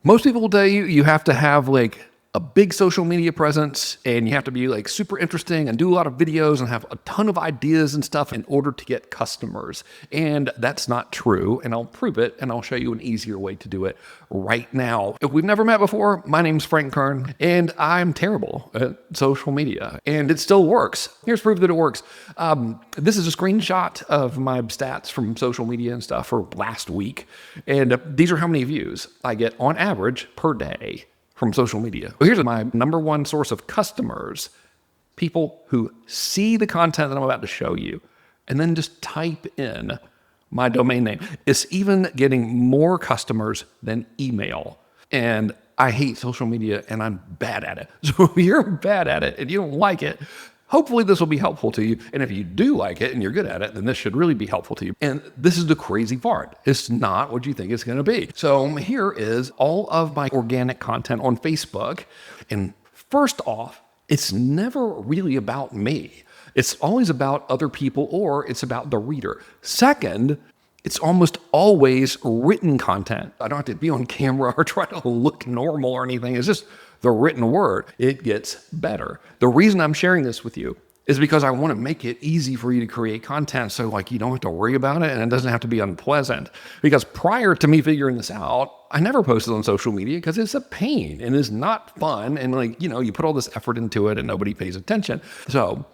Most people will tell you you have to have like a big social media presence and you have to be like super interesting and do a lot of videos and have a ton of ideas and stuff in order to get customers. And that's not true. And I'll prove it and I'll show you an easier way to do it right now. If we've never met before, my name's Frank Kern and I'm terrible at social media and it still works. Here's proof that it works. This is a screenshot of my stats from social media and stuff for last week. And these are how many views I get on average per day from social media. Well, here's my number one source of customers, people who see the content that I'm about to show you and then just type in my domain name. It's even getting more customers than email. And I hate social media and I'm bad at it. So if you're bad at it and you don't like it, hopefully this will be helpful to you. And if you do like it and you're good at it, then this should really be helpful to you. And this is the crazy part. It's not what you think it's going to be. So here is all of my organic content on Facebook. And first off, it's never really about me. It's always about other people or it's about the reader. Second, it's almost always written content. I don't have to be on camera or try to look normal or anything. It's just the written word. It gets better. The reason I'm sharing this with you is because I want to make it easy for you to create content so like you don't have to worry about it and it doesn't have to be unpleasant. Because prior to me figuring this out, I never posted on social media because it's a pain and it's not fun. And like, you put all this effort into it and nobody pays attention. So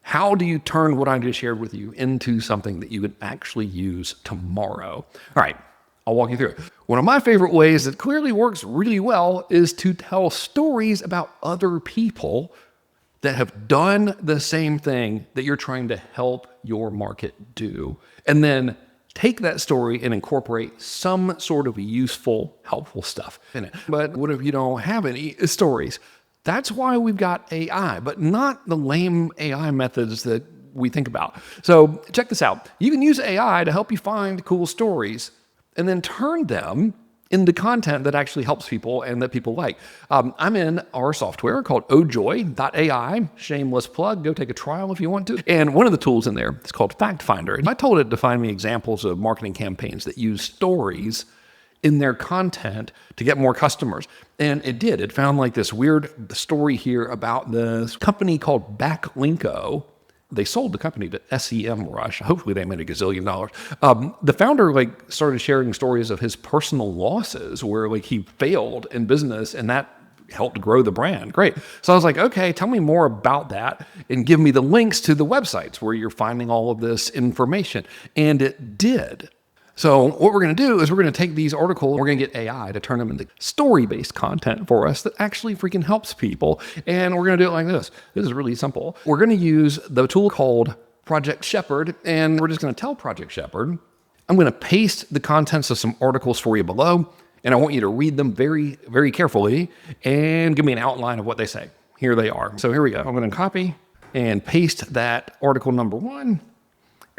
how do you turn what I just shared with you into something that you can actually use tomorrow? All right, I'll walk you through it. One of my favorite ways that clearly works really well is to tell stories about other people that have done the same thing that you're trying to help your market do. And then take that story and incorporate some sort of useful, helpful stuff in it. But what if you don't have any stories? That's why we've got AI, but not the lame AI methods that we think about. So check this out. You can use AI to help you find cool stories and then turn them into content that actually helps people and that people like. I'm in our software called ojoy.ai. Shameless plug. Go take a trial if you want to. And one of the tools in there is called Fact Finder. And I told it to find me examples of marketing campaigns that use stories in their content to get more customers. And it did. It found like this weird story here about this company called Backlinko. They sold the company to SEMrush. Hopefully they made $1 gazillion. The founder started sharing stories of his personal losses where he failed in business and that helped grow the brand. Great. So I was like, okay, tell me more about that and give me the links to the websites where you're finding all of this information. And it did. So what we're going to do is we're going to take these articles, we're going to get AI to turn them into story-based content for us that actually freaking helps people. And we're going to do it like this. This is really simple. We're going to use the tool called Project Shepherd, and we're just going to tell Project Shepherd, I'm going to paste the contents of some articles for you below, and I want you to read them very, very carefully and give me an outline of what they say. Here they are. So here we go. I'm going to copy and paste that article number 1.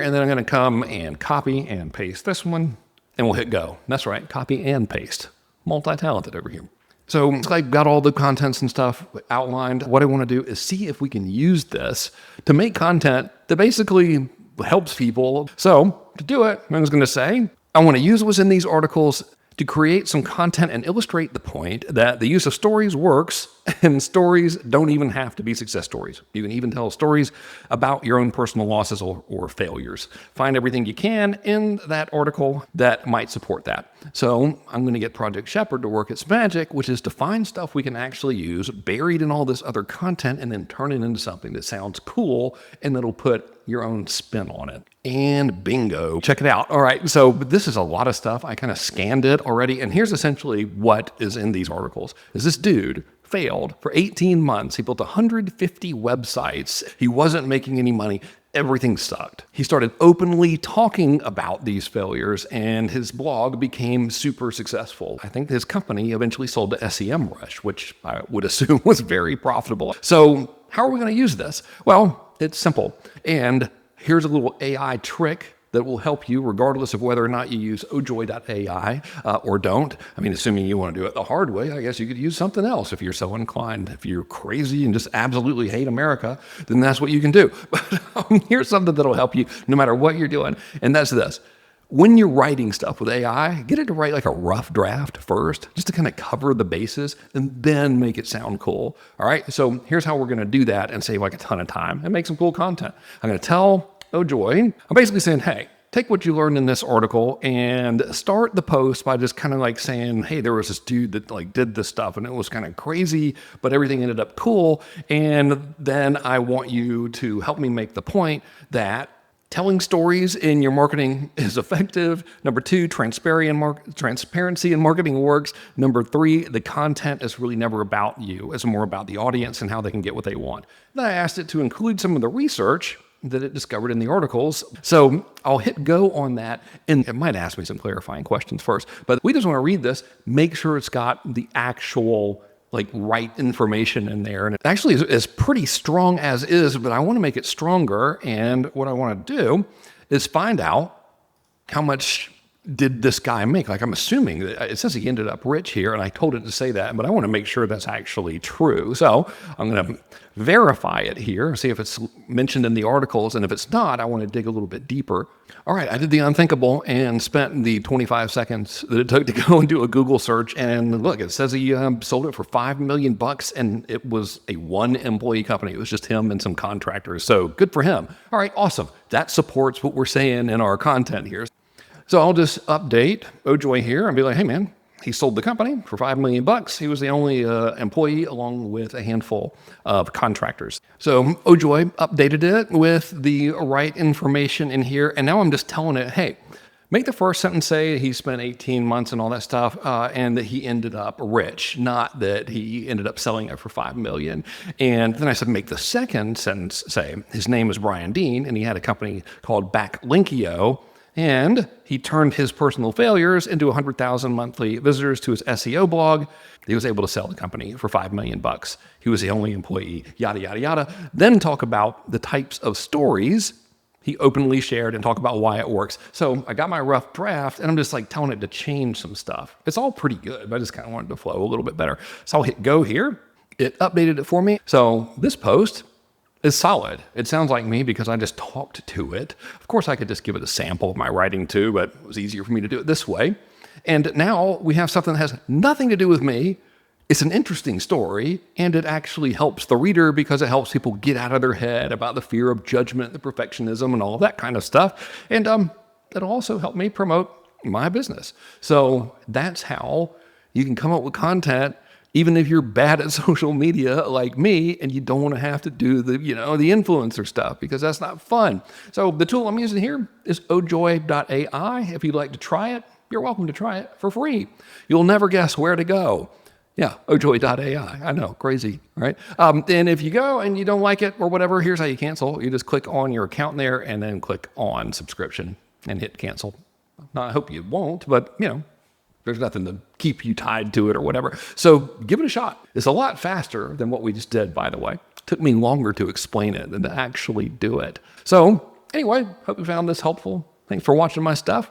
And then I'm going to come and copy and paste this one, and we'll hit go. That's right, copy and paste. Multi-talented over here. So I've got all the contents and stuff outlined. What I want to do is see if we can use this to make content that basically helps people. So to do it, I'm just going to say, I want to use what's in these articles to create some content and illustrate the point that the use of stories works, and stories don't even have to be success stories. You can even tell stories about your own personal losses or failures. Find everything you can in that article that might support that. So I'm going to get Project Shepherd to work its magic, which is to find stuff we can actually use buried in all this other content and then turn it into something that sounds cool and that'll put your own spin on it. And bingo. Check it out. All right, so this is a lot of stuff. I kind of scanned it already, and here's essentially what is in these articles. Is this dude failed for 18 months. He built 150 websites. He wasn't making any money. Everything sucked. He started openly talking about these failures, and his blog became super successful. I think his company eventually sold to SEMrush, which I would assume was very profitable. So how are we going to use this? Well, it's simple. And here's a little AI trick that will help you regardless of whether or not you use ojoy.ai or don't. I mean, assuming you want to do it the hard way, I guess you could use something else if you're so inclined. If you're crazy and just absolutely hate America, then that's what you can do. But here's something that'll help you no matter what you're doing, and that's this. when you're writing stuff with AI, get it to write like a rough draft first, just to kind of cover the bases and then make it sound cool. All right. So here's how we're going to do that and save like a ton of time and make some cool content. I'm going to tell Ojoy, I'm basically saying, hey, take what you learned in this article and start the post by just kind of like saying, hey, there was this dude that like did this stuff and it was kind of crazy, but everything ended up cool. And then I want you to help me make the point that telling stories in your marketing is effective. Number 2, transparency in marketing works. Number 3, the content is really never about you. It's more about the audience and how they can get what they want. Then I asked it to include some of the research that it discovered in the articles. So I'll hit go on that, and it might ask me some clarifying questions first, but we just want to read this, make sure it's got the actual like right information in there. And it actually is pretty strong as is, but I want to make it stronger. And what I want to do is find out how much did this guy make? Like, I'm assuming that it says he ended up rich here, and I told it to say that, but I want to make sure that's actually true. So I'm going to verify it here, see if it's mentioned in the articles, and if it's not, I want to dig a little bit deeper. All right, I did the unthinkable and spent the 25 seconds that it took to go and do a Google search, and look, it says he sold it for $5 million, and it was a one-employee company. It was just him and some contractors, so good for him. All right, awesome. That supports what we're saying in our content here. So I'll just update Ojoy here and be like, hey man, he sold the company for $5 million. He was the only employee along with a handful of contractors. So Ojoy updated it with the right information in here. And now I'm just telling it, hey, make the first sentence say he spent 18 months and all that stuff, and that he ended up rich, not that he ended up selling it for $5 million. And then I said, make the second sentence say his name is Brian Dean, and he had a company called Backlinkio, and he turned his personal failures into 100,000 monthly visitors to his SEO blog. He was able to sell the company for $5 million. He was the only employee, yada, yada, yada. Then talk about the types of stories he openly shared and talk about why it works. So I got my rough draft, and I'm just like telling it to change some stuff. It's all pretty good, but I just kind of wanted to flow a little bit better. So I'll hit go here. It updated it for me. So this post is solid. It sounds like me because I just talked to it. Of course, I could just give it a sample of my writing too, but it was easier for me to do it this way. And now we have something that has nothing to do with me. It's an interesting story, and it actually helps the reader because it helps people get out of their head about the fear of judgment, the perfectionism, and all that kind of stuff. And it'll also help me promote my business. So that's how you can come up with content even if you're bad at social media like me and you don't want to have to do the influencer stuff, because that's not fun. So the tool I'm using here is ojoy.ai. If you'd like to try it, you're welcome to try it for free. You'll never guess where to go. Yeah, ojoy.ai. I know, crazy, right? And if you go and you don't like it or whatever, here's how you cancel. You just click on your account there and then click on subscription and hit cancel. Now, I hope you won't, but there's nothing to keep you tied to it or whatever. So give it a shot. It's a lot faster than what we just did, by the way. It took me longer to explain it than to actually do it. So anyway, hope you found this helpful. Thanks for watching my stuff.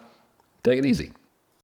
Take it easy.